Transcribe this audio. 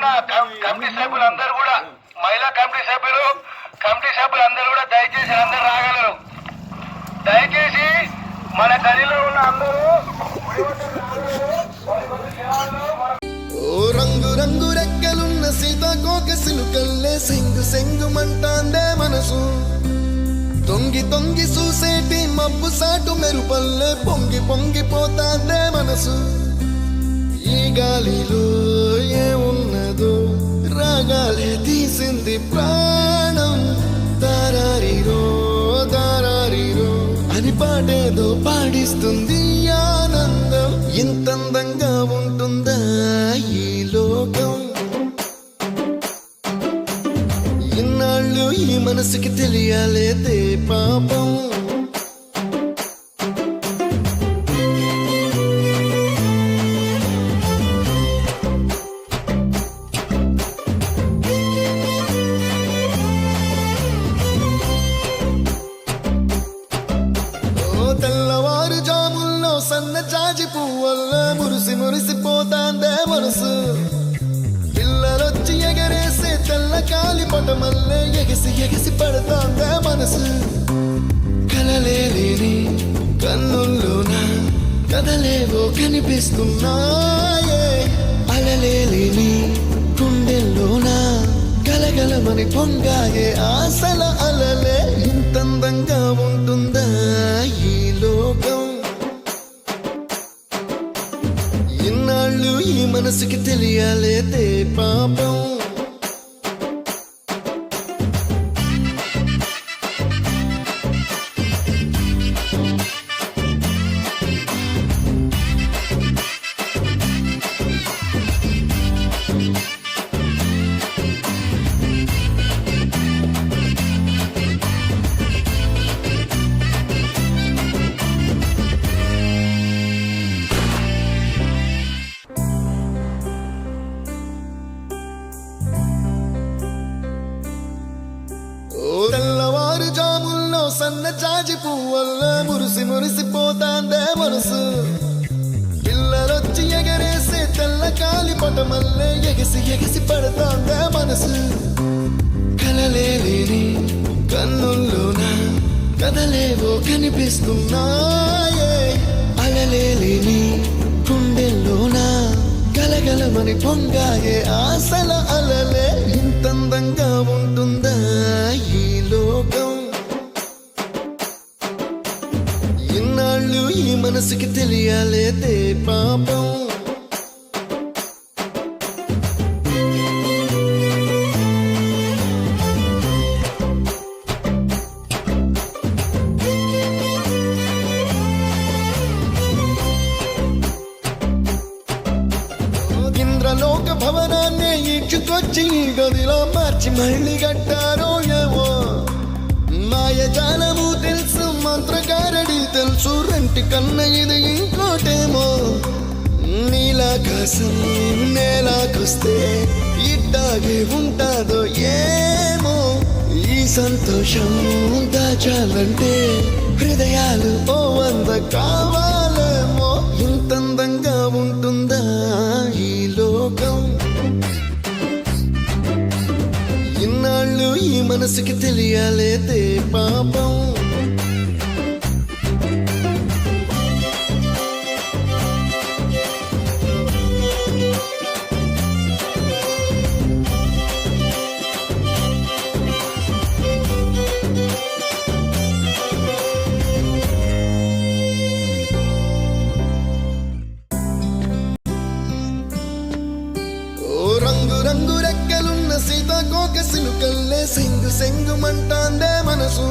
Committee సభ్యులందరూ కూడా మహిళా కమిటీ సభ్యులందరూ కూడా దయచేసి అందరూ రాగలరు. దయచేసి మన గదిలో ఉన్న అందరూ రంగు రంగు రెక్కలున్న సీతాకోక సిలుకల్లే సెంగు సెంగుమంటాందే మనసు. తొంగి తొంగి చూసేటి మబ్బు సాటు మెరుపల్లే పొంగి పొంగిపోతాందే మనసు. ఈ గాలిలో ఏమున్నదో రాగాలే తీసింది ప్రాణం. దారారిరో దారారిరో అని పాడేదో పాడిస్తుంది ఆనందం. ఇంతందంగా ఉంటుందా ఈ లోకం? ఇన్నాళ్ళు ఈ మనసుకి తెలియాలేదే పాపం. తెల్లవారు జాముల్లో సన్న జాజి పువ్వల్ల మురిసి మురిసిపోతాందే మనసు. పిల్లలొచ్చి ఎగరేసే తెల్ల కాలి పటమల్లే ఎగిసి ఎగిసి పడతాందే మనసు. కలలేని కన్నుల్లోన కదలేవో కనిపిస్తున్నాయే. అలలేని గుండెల్లోన గలగలమని పొంగాయే ఆశల అలలే. ఇంతందంగా ఉంటుందా ఈ లోకం? ఇన్నాళ్ళు ఈ మనసుకి తెలియాలేదే పాపం. తెల్లవారు జాముల్లో సన్న జాజి పువ్వల్ల మురిసి మురిసిపోతాందే మనసు. పిల్లలొచ్చి ఎగరేసే తెల్ల కాలి పటమల్లే ఎగిసి ఎగిసి పడతాందే మనసు. కలలేని కన్నుల్లోన కదలేవో కనిపిస్తున్నాయే. అలలేని గుండెల్లోన గలగలమని పొంగాయే ఆశల అలలే. ఇంతందంగా ఉంటుందా ఈ లోకం? ఇన్నాళ్ళు ఈ మనసుకి తెలియాలేదే పాపం. ఇంద్రలోక భవనాన్ని ఈడ్చుకొచ్చి గదిలో మార్చి మళ్ళీ కట్టారో ఏమో. మాయజాలము తెలుసు మంత్రగారడి తెలుసు రెంటి కన్న ఇది ఇంకోటేమో. నీలాకాశం నేలాకొస్తే ఇట్టాగే ఉంటాదో ఏమో. ఈ సంతోషం దాచాలంటే హృదయాలు ఓ 100 కావాలేమో. ఇంతందంగా ఉంటుందా ఈ లోకం? ఇన్నాళ్ళు ఈ మనసుకి తెలియాలేదే పాపం. రంగు రంగు రెక్కలున్న సీతాకోక సిలుకల్లే సెంగు సెంగుమంటాందే మనసు.